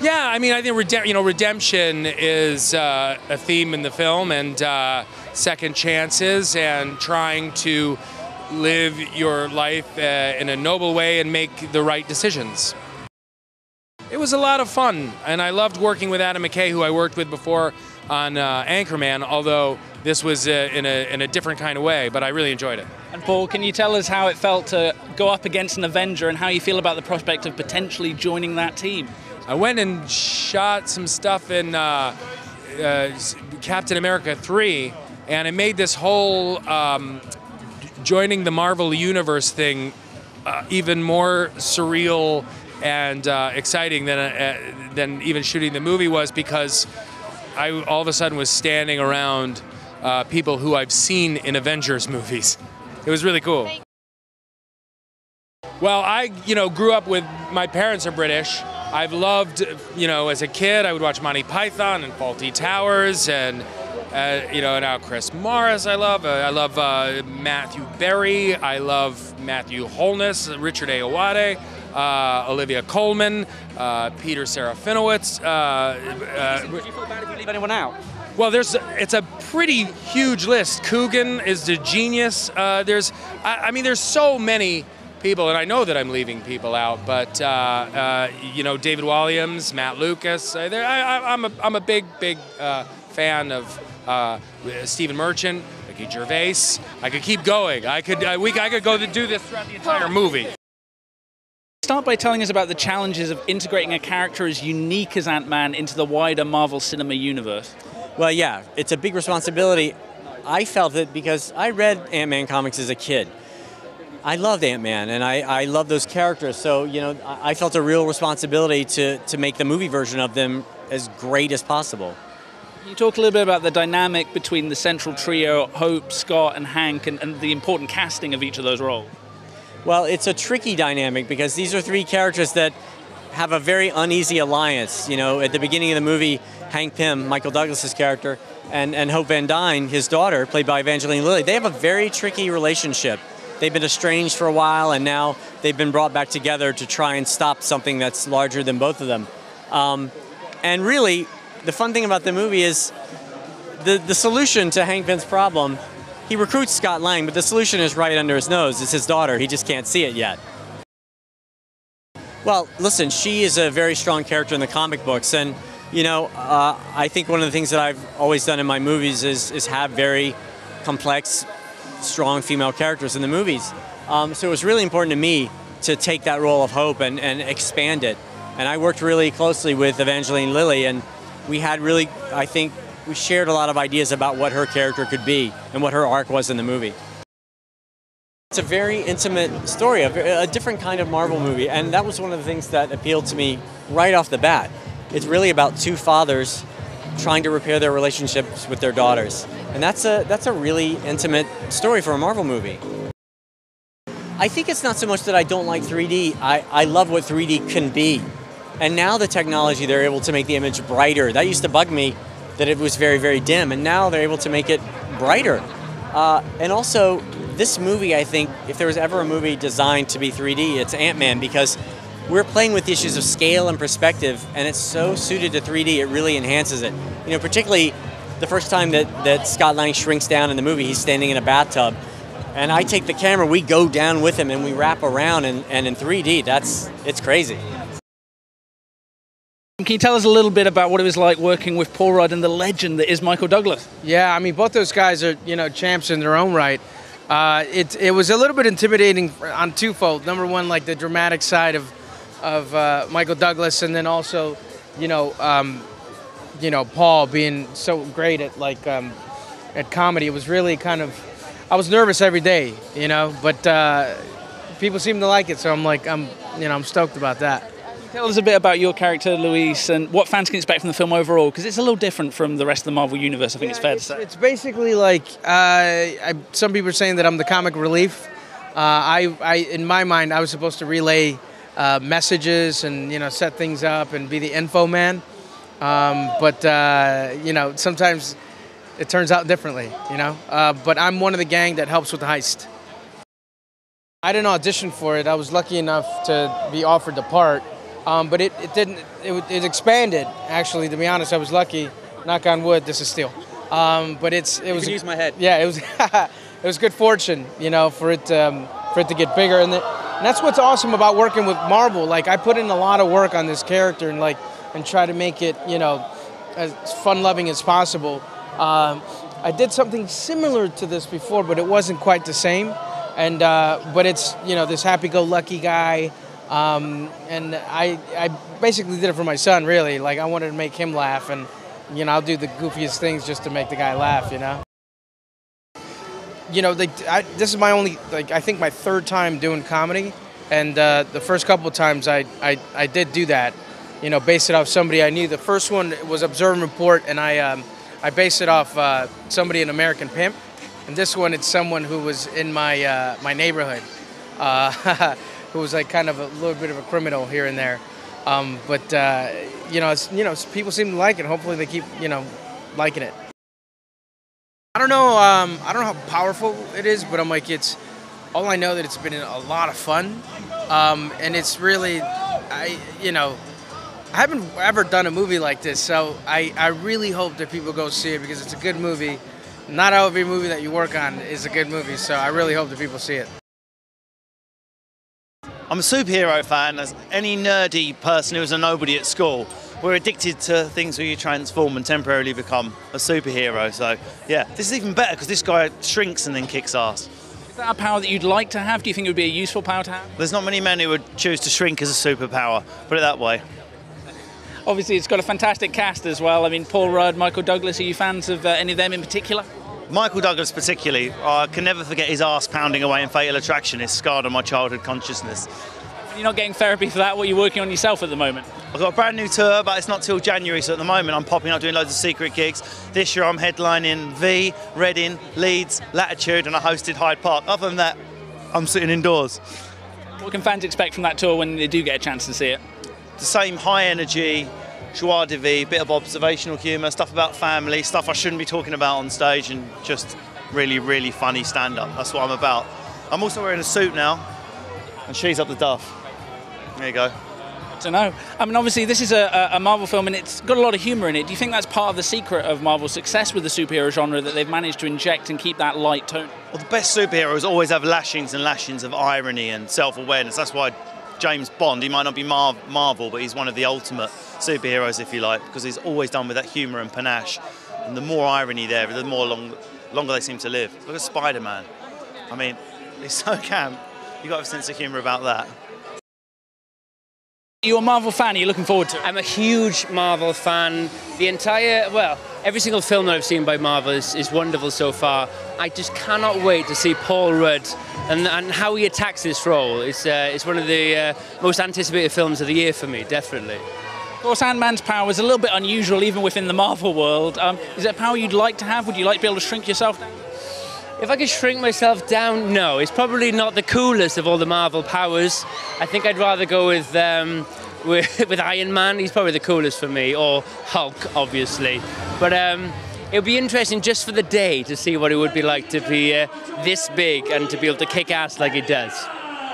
Yeah, I mean, I think redemption is a theme in the film, and second chances, and trying to live your life in a noble way and make the right decisions. It was a lot of fun, and I loved working with Adam McKay, who I worked with before on Anchorman, although this was in a different kind of way, but I really enjoyed it. And Paul, can you tell us how it felt to go up against an Avenger and how you feel about the prospect of potentially joining that team? I went and shot some stuff in Captain America 3, and it made this whole joining the Marvel Universe thing even more surreal and exciting than even shooting the movie was, because I all of a sudden was standing around people who I've seen in Avengers movies. It was really cool. Well, I grew up with, my parents are British. I've loved, as a kid, I would watch Monty Python and Fawlty Towers, and now Chris Morris. I love Matthew Berry. I love Matthew Holness, Richard Ayoade, Olivia Colman, Peter Serafinowicz. Do you feel bad if you leave anyone out? Well, it's a pretty huge list. Coogan is the genius. There's so many people, and I know that I'm leaving people out, but David Walliams, Matt Lucas. I'm a big fan of Stephen Merchant, Ricky Gervais. I could keep going. I could go to do this throughout the entire movie. Start by telling us about the challenges of integrating a character as unique as Ant-Man into the wider Marvel Cinema universe. Well, yeah, it's a big responsibility. I felt it because I read Ant-Man comics as a kid. I loved Ant-Man, and I love those characters, so I felt a real responsibility to make the movie version of them as great as possible. Can you talk a little bit about the dynamic between the central trio, Hope, Scott, and Hank, and the important casting of each of those roles? Well, it's a tricky dynamic because these are three characters that have a very uneasy alliance. At the beginning of the movie, Hank Pym, Michael Douglas's character, and Hope Van Dyne, his daughter, played by Evangeline Lilly, they have a very tricky relationship. They've been estranged for a while, and now they've been brought back together to try and stop something that's larger than both of them. And really, the fun thing about the movie is the solution to Hank Pym's problem. He recruits Scott Lang, but the solution is right under his nose. It's his daughter. He just can't see it yet. Well, listen, she is a very strong character in the comic books, and I think one of the things that I've always done in my movies is have very complex, strong female characters in the movies. So it was really important to me to take that role of Hope and expand it. And I worked really closely with Evangeline Lilly, and we had really, I think, we shared a lot of ideas about what her character could be and what her arc was in the movie. It's a very intimate story, a different kind of Marvel movie, and that was one of the things that appealed to me right off the bat. It's really about two fathers trying to repair their relationships with their daughters. And that's a really intimate story for a Marvel movie. I think it's not so much that I don't like 3D. I love what 3D can be. And now the technology, they're able to make the image brighter. That used to bug me, that it was very, very dim. And now they're able to make it brighter. And also, this movie, I think, if there was ever a movie designed to be 3D, it's Ant-Man, because we're playing with issues of scale and perspective, and it's so suited to 3D, it really enhances it. Particularly the first time that Scott Lang shrinks down in the movie, he's standing in a bathtub, and I take the camera, we go down with him, and we wrap around, and in 3D, it's crazy. Can you tell us a little bit about what it was like working with Paul Rudd and the legend that is Michael Douglas? Yeah, I mean, both those guys are, champs in their own right. It was a little bit intimidating on twofold. Number one, like the dramatic side of Michael Douglas, and then also, Paul being so great at comedy. It was really I was nervous every day, but people seem to like it, so I'm stoked about that. Tell us a bit about your character, Luis, and what fans can expect from the film overall, because it's a little different from the rest of the Marvel Universe, I think it's fair to say. It's basically some people are saying that I'm the comic relief. In my mind, I was supposed to relay messages and, set things up and be the info man. But sometimes it turns out differently, But I'm one of the gang that helps with the heist. I didn't audition for it. I was lucky enough to be offered the part. but it didn't. It expanded. Actually, to be honest, I was lucky. Knock on wood. This is steel. But it was. You can use my head. Yeah, it was. It was good fortune, for it to get bigger, and that's what's awesome about working with Marvel. Like, I put in a lot of work on this character, and try to make it, as fun-loving as possible. I did something similar to this before, but it wasn't quite the same. And but it's this happy-go-lucky guy, and I basically did it for my son. Really, like, I wanted to make him laugh, and I'll do the goofiest things just to make the guy laugh. This is my only, I think my third time doing comedy, and the first couple of times I did do that, base it off somebody I knew. The first one was Observe and Report, and I based it off somebody in American Pimp, and this one it's someone who was in my my neighborhood, who was like kind of a little bit of a criminal here and there, but people seem to like it. Hopefully they keep liking it. I don't know how powerful it is, but it's all I know that it's been a lot of fun, and it's really, I haven't ever done a movie like this, so I really hope that people go see it because it's a good movie. Not every movie that you work on is a good movie, so I really hope that people see it. I'm a superhero fan, as any nerdy person who was a nobody at school. We're addicted to things where you transform and temporarily become a superhero. So, yeah, this is even better because this guy shrinks and then kicks ass. Is that a power that you'd like to have? Do you think it would be a useful power to have? There's not many men who would choose to shrink as a superpower, put it that way. Obviously, it's got a fantastic cast as well. I mean, Paul Rudd, Michael Douglas, are you fans of any of them in particular? Michael Douglas particularly. I can never forget his ass pounding away in Fatal Attraction. It's scarred on my childhood consciousness. You're not getting therapy for that? What are you working on yourself at the moment? I've got a brand new tour, but it's not till January, so at the moment I'm popping up doing loads of secret gigs. This year I'm headlining V, Reading, Leeds, Latitude, and I hosted Hyde Park. Other than that, I'm sitting indoors. What can fans expect from that tour when they do get a chance to see it? The same high energy, joie de vivre, bit of observational humour, stuff about family, stuff I shouldn't be talking about on stage, and just really, really funny stand-up. That's what I'm about. I'm also wearing a suit now, and she's up the duff. There you go. I don't know. I mean, obviously, this is a Marvel film, and it's got a lot of humour in it. Do you think that's part of the secret of Marvel's success with the superhero genre, that they've managed to inject and keep that light tone? Well, the best superheroes always have lashings and lashings of irony and self-awareness. That's why James Bond, he might not be Marvel, but he's one of the ultimate superheroes, if you like, because he's always done with that humour and panache. And the more irony there, the more longer they seem to live. Look at Spider-Man. I mean, he's so camp. You've got to have a sense of humour about that. You're a Marvel fan, are you looking forward to it? I'm a huge Marvel fan. Every single film that I've seen by Marvel is wonderful so far. I just cannot wait to see Paul Rudd and how he attacks this role. It's one of the most anticipated films of the year for me, definitely. Of course, Ant-Man's power is a little bit unusual even within the Marvel world. Is it a power you'd like to have? Would you like to be able to shrink yourself down? If I could shrink myself down, no. It's probably not the coolest of all the Marvel powers. I think I'd rather go with Iron Man. He's probably the coolest for me, or Hulk, obviously. But it would be interesting just for the day to see what it would be like to be this big and to be able to kick ass like he does.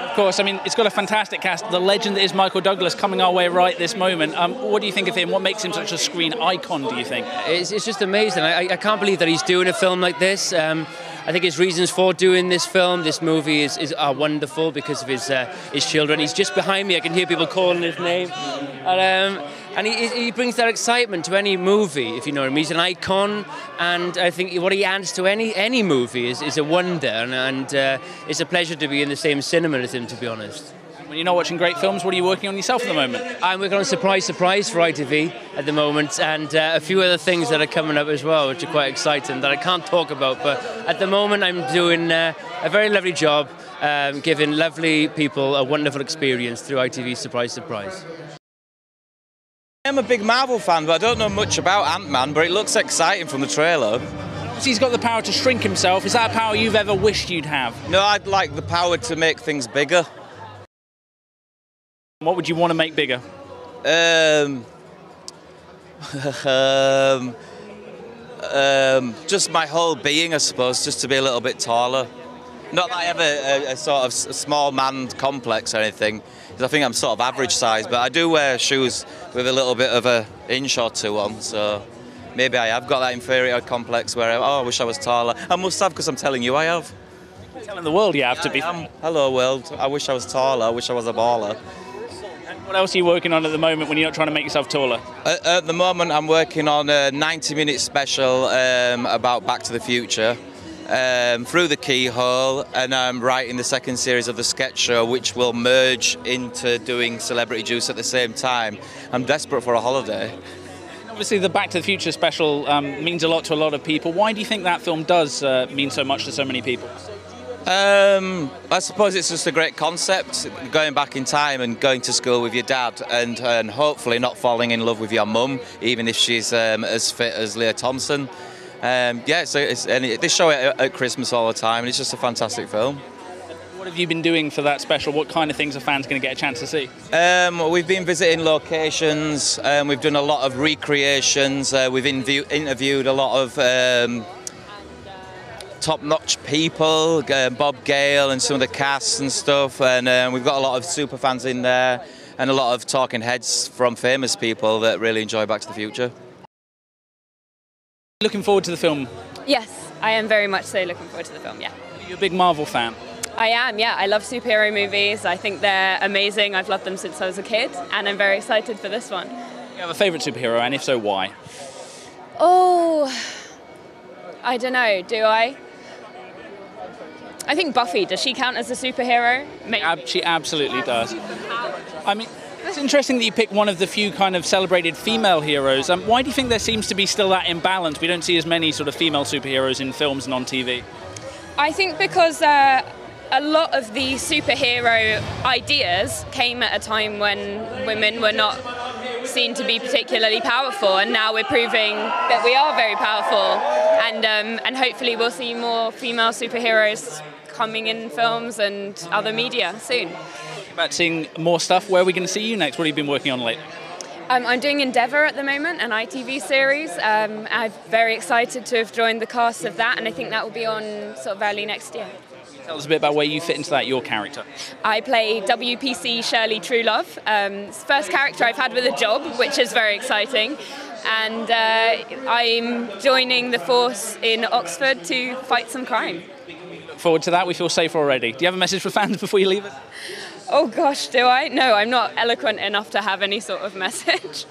Of course, I mean, it's got a fantastic cast. The legend that is Michael Douglas coming our way right this moment. What do you think of him? What makes him such a screen icon, do you think? It's just amazing. I can't believe that he's doing a film like this. I think his reasons for doing this film, this movie, are wonderful because of his children. He's just behind me. I can hear people calling his name. And he brings that excitement to any movie, if you know what I mean. He's an icon, and I think what he adds to any movie is a wonder, and it's a pleasure to be in the same cinema as him, to be honest. When you're not watching great films, what are you working on yourself at the moment? I'm working on Surprise Surprise for ITV at the moment, and a few other things that are coming up as well, which are quite exciting, that I can't talk about. But at the moment, I'm doing a very lovely job, giving lovely people a wonderful experience through ITV Surprise Surprise. I'm a big Marvel fan, but I don't know much about Ant-Man, but it looks exciting from the trailer. Obviously, he's got the power to shrink himself. Is that a power you've ever wished you'd have? No, I'd like the power to make things bigger. What would you want to make bigger? Just my whole being, I suppose, just to be a little bit taller. Not that I have a sort of small man complex or anything, because I think I'm sort of average size, but I do wear shoes with a little bit of an inch or two on, so maybe I have got that inferior complex where, I wish I was taller. I must have, because I'm telling you I have. You're telling the world you have to be. Hello world, I wish I was taller, I wish I was a baller. And what else are you working on at the moment when you're not trying to make yourself taller? At the moment I'm working on a 90-minute special about Back to the Future. Through the keyhole, and I'm writing the second series of the sketch show, which will merge into doing Celebrity Juice at the same time. I'm desperate for a holiday. Obviously, the Back to the Future special means a lot to a lot of people. Why do you think that film does mean so much to so many people? I suppose it's just a great concept, going back in time and going to school with your dad, and hopefully not falling in love with your mum, even if she's as fit as Leah Thompson. And they show it at Christmas all the time, and it's just a fantastic film. What have you been doing for that special? What kind of things are fans going to get a chance to see? We've been visiting locations, we've done a lot of recreations, we've interviewed a lot of top-notch people, Bob Gale and some of the casts and stuff, and we've got a lot of super fans in there, and a lot of talking heads from famous people that really enjoy Back to the Future. Looking forward to the film? Yes, I am very much so looking forward to the film, yeah. Are you a big Marvel fan? I am, yeah. I love superhero movies. I think they're amazing. I've loved them since I was a kid, and I'm very excited for this one. Do you have a favourite superhero, and if so, why? Oh, I don't know, do I? I think Buffy, does she count as a superhero? Maybe. She absolutely does. I mean, it's interesting that you pick one of the few kind of celebrated female heroes. Why do you think there seems to be still that imbalance? We don't see as many sort of female superheroes in films and on TV. I think because a lot of the superhero ideas came at a time when women were not seen to be particularly powerful, and now we're proving that we are very powerful, and hopefully we'll see more female superheroes coming in films and other media soon. About seeing more stuff. Where are we going to see you next? What have you been working on lately? I'm doing Endeavour at the moment, an ITV series. I'm very excited to have joined the cast of that, and I think that will be on sort of early next year. Tell us a bit about where you fit into that, your character. I play WPC Shirley Truelove. It's the first character I've had with a job, which is very exciting. And I'm joining the force in Oxford to fight some crime. Look forward to that. We feel safer already. Do you have a message for fans before you leave us? Oh gosh, do I? No, I'm not eloquent enough to have any sort of message.